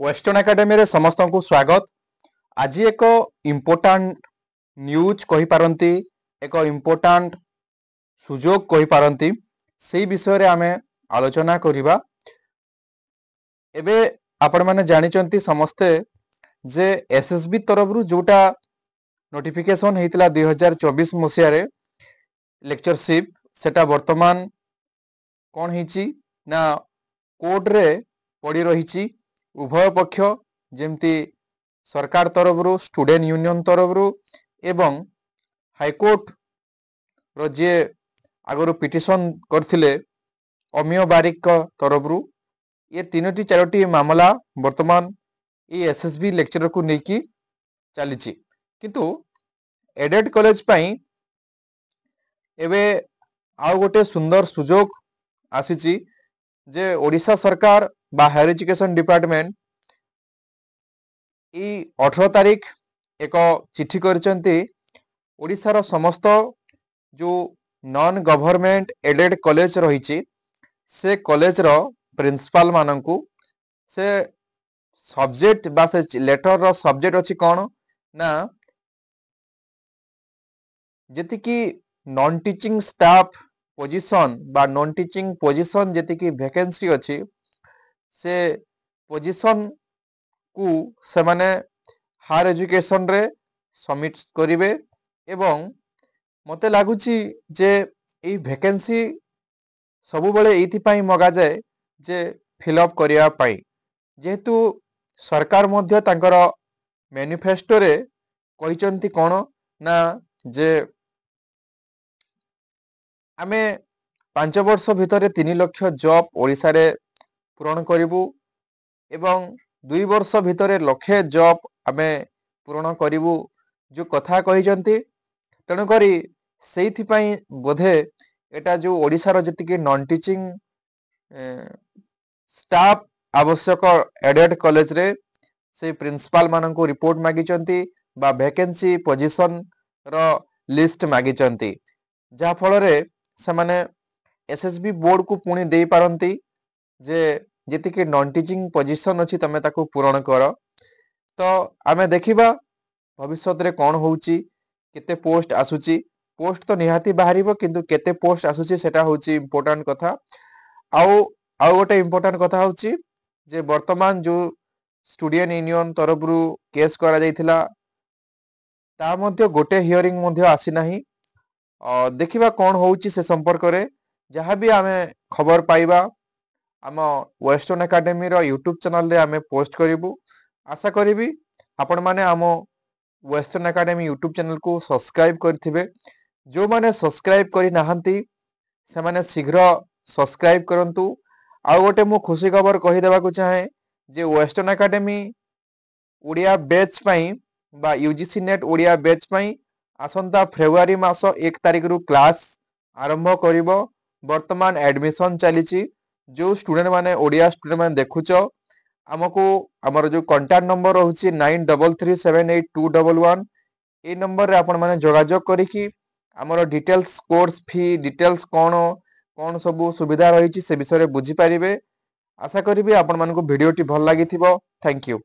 Western academy रे समस्त को स्वागत। आज एक इम्पोर्टाट न्यूज कहि पारंती, एक इम्पोर्टाट सुजोग कहि पारंती, से विषय रे आमे आलोचना करिबा। एबे आपण माने जानिचंती समस्ते जे एसएसबी तरफ रु जोटा नोटिफिकेशन हेतिला 2024 मसिया रे लेक्चरशिप सेटा वर्तमान कोन हिची ना कोर्ट रे पड़ी रहिची। उभय पक्ष जेमती सरकार तरफ रु स्टूडेंट यूनियन तरफ रु एवं हाईकोर्ट रो जे आगरो पिटिशन करथिले अमिय बारिक तरफ रु ये तीनोटी चारोटी मामला वर्तमान ये एसएसबी लेक्चर को नेकी चलीची। किंतु एडेड कॉलेज पई एबे आउ गोटे सुंदर सुजोग आसीची जे ओडिशा सरकार बा हायर एजुकेशन डिपार्टमेंट 18 तारीख एक चिठी करचंती ओडिशा रो समस्त जो नॉन गवर्नमेंट एडेड कॉलेज रही से कॉलेज रो प्रिंसिपल माननकु से सब्जेक्ट बा से लेटर रो सब्जेक्ट अछि कोन ना जेति की नॉन टीचिंग स्टाफ पोजीशन बा नॉन टीचिंग पोजीशन जेति की वैकेंसी अछि से पोजीशन को से माने हायर एजुकेशन रे सबमिट करिवे एवं मते लागुची जे ए वैकेंसी सबु बेले एथि पई मगा जाए जे फिलअप करिया पई, जेहेतु सरकार मध्य तांकर मैनिफेस्टो रे कहिचंती कोन ना जे आमे 5 वर्ष भितर 3 लाख जॉब ओडिसा रे पूरण करिवु एवं 2 वर्ष भितर लक्षे जॉब आमे पूरण करिवु जो कथा कहिचंती। तेणु करी सेइथि पई बोधे एटा जो ओडिसा रो जति की नॉन टीचिंग स्टाफ आवश्यक एडेड कॉलेज रे से प्रिंसिपल मानन को रिपोर्ट मागिचंती बा वैकेंसी पोजीशन रो लिस्ट मागिचंती, जा फल रे से माने एसएसबी बोर्ड को पुणी दे पारंती जे जेति के नॉन टीचिंग पोजीशन अछि तमे ताको पूरण कर। तो आमे देखिबा भविष्य रे कोन होउची, केते पोस्ट आसुची। पोस्ट तो निहाती बाहरिबो किंतु केते पोस्ट आसुची सेटा होउची इम्पोर्टेंट कथा। आउ आउ गोटे इम्पोर्टेंट कथा होउची जे वर्तमान जो स्टूडेंट यूनियन तरफ रु केस करा जायथिला ता मध्य गोटे हियरिंग मध्य आसी नाही। देखिबा कोन होउची से संपर्क रे जहां भी आमे खबर पाइबा आम वेस्टर्न एकेडमी रो यूट्यूब चैनल रे आमे पोस्ट करिवु। आशा करिवि आपण माने आम वेस्टर्न एकेडमी यूट्यूब चैनल को सब्सक्राइब करथिबे। जो माने सब्सक्राइब करि नाहंती से माने शीघ्र सब्सक्राइब करंतु। आ गोटे मु खुशी खबर कहि देबा को चाहे जे वेस्टर्न एकेडमी ओडिया बैच पई बा यूजीसी नेट ओडिया बैच पई आसंता फेब्रुआरी मास 1 तारिख रु क्लास आरंभ करिवो। वर्तमान एडमिशन चलीची। जो स्टूडेंट माने ओडिया स्टूडेंट माने देखुच आमको हमर जो कांटेक्ट नंबर रहउची 93378211 ए नंबर रे आपण माने जोगाजोग करिकि हमर डिटेल्स कोर्स फी डिटेल्स कोन सब सुविधा रही से विषय रे बुझी पारिबे। आशा करिबे आपण मानको वीडियोटी भल लागिथिबो। Thank you.